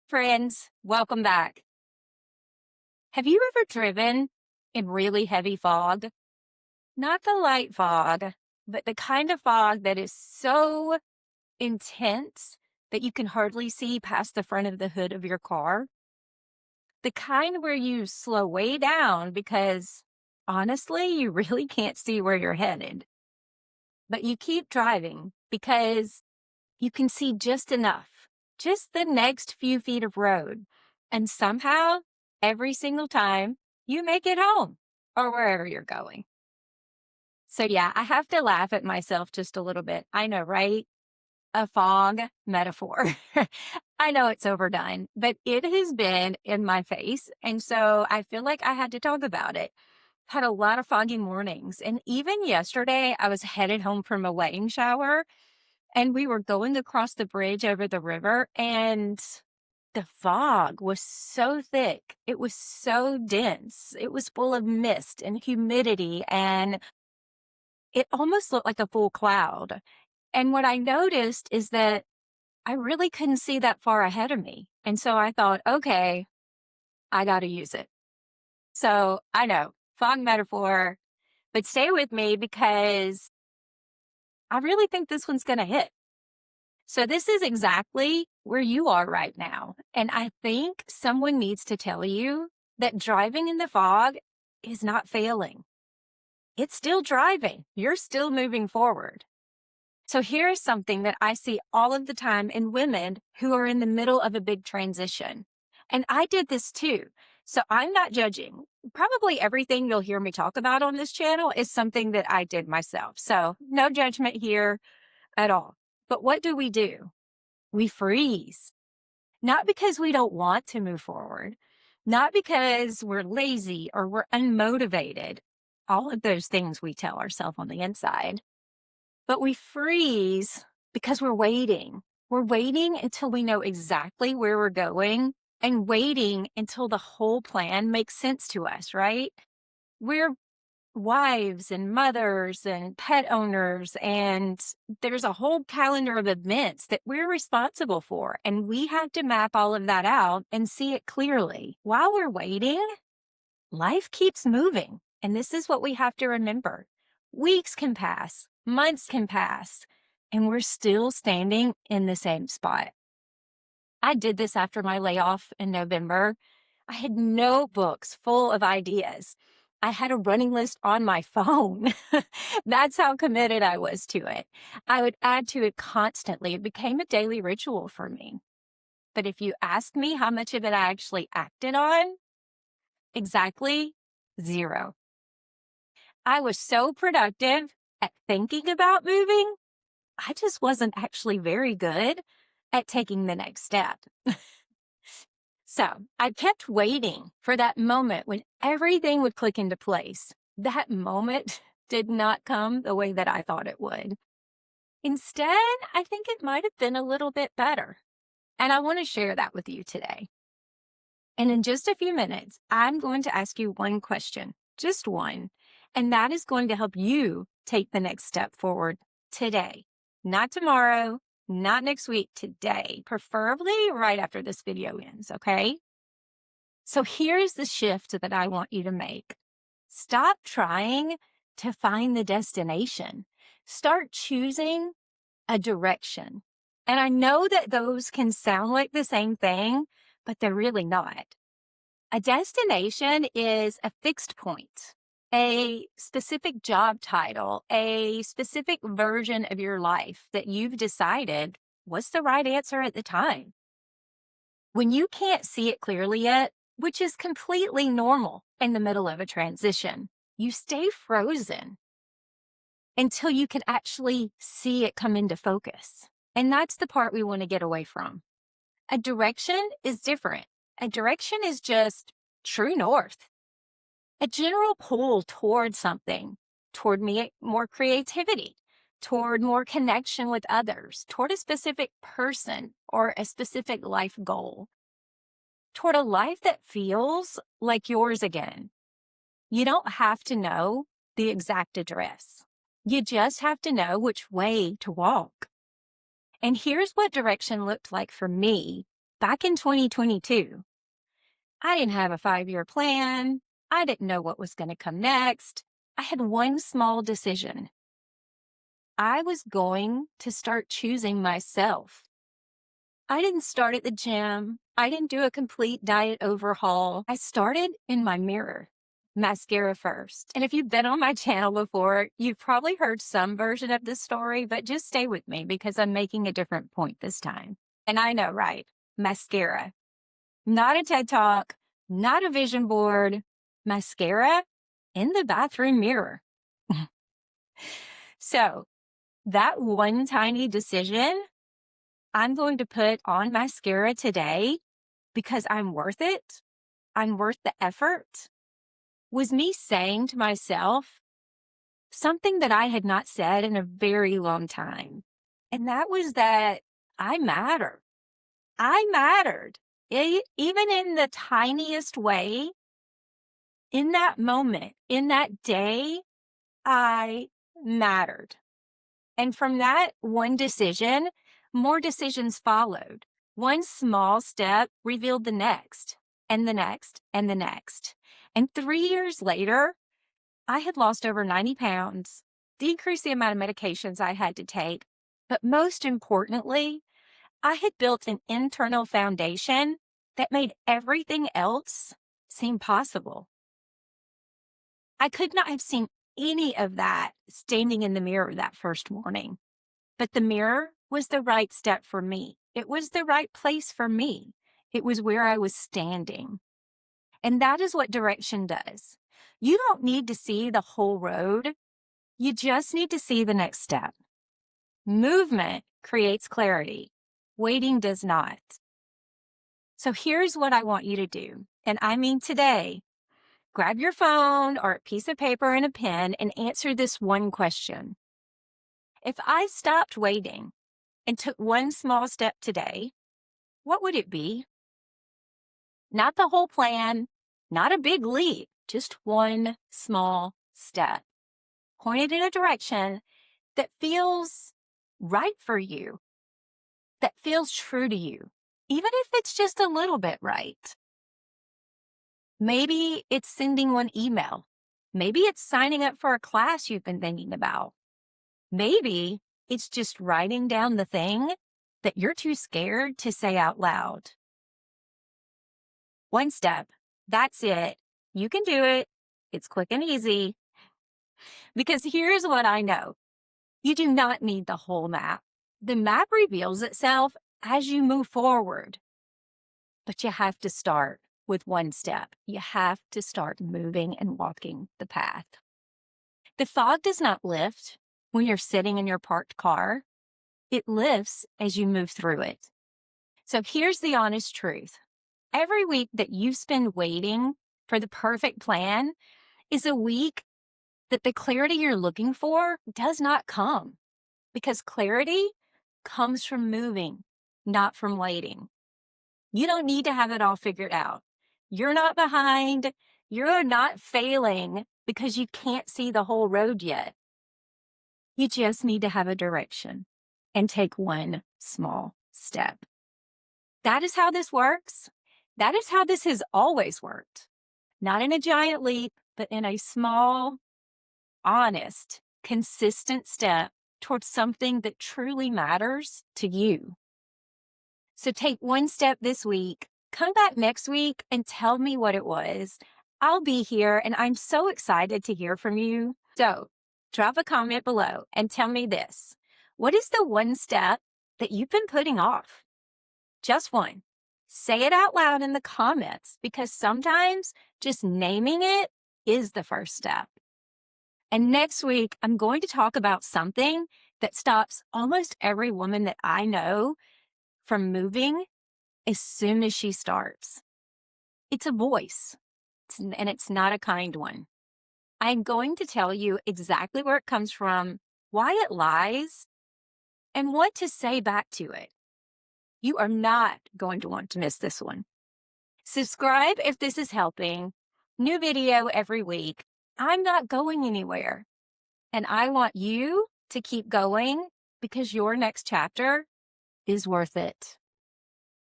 Friends, welcome back. Have you ever driven in really heavy fog? Not the light fog, but the kind of fog that is so intense that you can hardly see past the front of the hood of your car. The kind where you slow way down because honestly, you really can't see where you're headed. But you keep driving because you can see just enough, just the next few feet of road. And somehow, every single time, you make it home or wherever you're going. So, yeah, I have to laugh at myself just a little bit. I know, right? A fog metaphor. I know it's overdone, but it has been in my face. And so I feel like I had to talk about it. Had a lot of foggy mornings. And even yesterday, I was headed home from a wedding shower and we were going across the bridge over the river, and the fog was so thick. It was so dense. It was full of mist and humidity, and it almost looked like a full cloud. And what I noticed is that I really couldn't see that far ahead of me. And so I thought, okay, I got to use it. So I know, fog metaphor, but stay with me because I really think this one's going to hit. So this is exactly where you are right now. And I think someone needs to tell you that driving in the fog is not failing. It's still driving. You're still moving forward. So here's something that I see all of the time in women who are in the middle of a big transition. And I did this too. So I'm not judging. Probably everything you'll hear me talk about on this channel is something that I did myself. So no judgment here at all. But what do? We freeze, not because we don't want to move forward, not because we're lazy or we're unmotivated, all of those things we tell ourselves on the inside, but we freeze because we're waiting. We're waiting until we know exactly where we're going and waiting until the whole plan makes sense to us, right? We're wives and mothers and pet owners, and there's a whole calendar of events that we're responsible for, and we have to map all of that out and see it clearly. While we're waiting, life keeps moving, and this is what we have to remember. Weeks can pass, months can pass, and we're still standing in the same spot. I did this after my layoff in November. I had notebooks full of ideas. I had a running list on my phone. That's how committed I was to it. I would add to it constantly. It became a daily ritual for me. But if you ask me how much of it I actually acted on, exactly 0. I was so productive at thinking about moving, I just wasn't actually very good at taking the next step. So I kept waiting for that moment when everything would click into place. That moment did not come the way that I thought it would. Instead, I think it might have been a little bit better. And I want to share that with you today. And in just a few minutes, I'm going to ask you one question, just one, and that is going to help you take the next step forward today, not tomorrow, not next week, today, preferably right after this video ends, okay? So here's the shift that I want you to make. Stop trying to find the destination. Start choosing a direction. And I know that those can sound like the same thing, but they're really not. A destination is a fixed point, a specific job title, a specific version of your life that you've decided was the right answer at the time. When you can't see it clearly yet, which is completely normal in the middle of a transition, you stay frozen until you can actually see it come into focus. And that's the part we want to get away from. A direction is different. A direction is just true north. A general pull toward something, toward more creativity, toward more connection with others, toward a specific person or a specific life goal, toward a life that feels like yours again. You don't have to know the exact address. You just have to know which way to walk. And here's what direction looked like for me back in 2022. I didn't have a 5-year plan. I didn't know what was going to come next. I had one small decision. I was going to start choosing myself. I didn't start at the gym. I didn't do a complete diet overhaul. I started in my mirror. Mascara first. And if you've been on my channel before, you've probably heard some version of this story, but just stay with me because I'm making a different point this time. And I know, right? Mascara. Not a TED Talk, not a vision board. Mascara in the bathroom mirror. So that one tiny decision, I'm going to put on mascara today because I'm worth it. I'm worth the effort. Was me saying to myself something that I had not said in a very long time. And that was that I matter. I mattered. Even in the tiniest way, in that moment, in that day, I mattered. And from that one decision, more decisions followed. One small step revealed the next, and the next, and the next. And 3 years later, I had lost over 90 pounds, decreased the amount of medications I had to take, but most importantly, I had built an internal foundation that made everything else seem possible. I could not have seen any of that standing in the mirror that first morning, but the mirror was the right step for me. It was the right place for me. It was where I was standing. And that is what direction does. You don't need to see the whole road. You just need to see the next step. Movement creates clarity. Waiting does not. So here's what I want you to do. And I mean today, grab your phone or a piece of paper and a pen and answer this one question. If I stopped waiting and took one small step today, what would it be? Not the whole plan, not a big leap, just one small step, pointed in a direction that feels right for you, that feels true to you, even if it's just a little bit right. Maybe it's sending one email. Maybe it's signing up for a class you've been thinking about. Maybe it's just writing down the thing that you're too scared to say out loud. One step. That's it. You can do it. It's quick and easy. Because here's what I know. You do not need the whole map. The map reveals itself as you move forward. But you have to start with one step. You have to start moving and walking the path. The fog does not lift when you're sitting in your parked car. It lifts as you move through it. So here's the honest truth. Every week that you spend waiting for the perfect plan is a week that the clarity you're looking for does not come, because clarity comes from moving, not from waiting. You don't need to have it all figured out. You're not behind. You're not failing because you can't see the whole road yet. You just need to have a direction and take one small step. That is how this works. That is how this has always worked. Not in a giant leap, but in a small, honest, consistent step towards something that truly matters to you. So take one step this week. Come back next week and tell me what it was. I'll be here and I'm so excited to hear from you. So drop a comment below and tell me this. What is the one step that you've been putting off? Just one. Say it out loud in the comments, because sometimes just naming it is the first step. And next week, I'm going to talk about something that stops almost every woman that I know from moving as soon as she starts. It's a voice, and it's not a kind one. I'm going to tell you exactly where it comes from, why it lies, and what to say back to it. You are not going to want to miss this one. Subscribe if this is helping. New video every week. I'm not going anywhere. And I want you to keep going because your next chapter is worth it.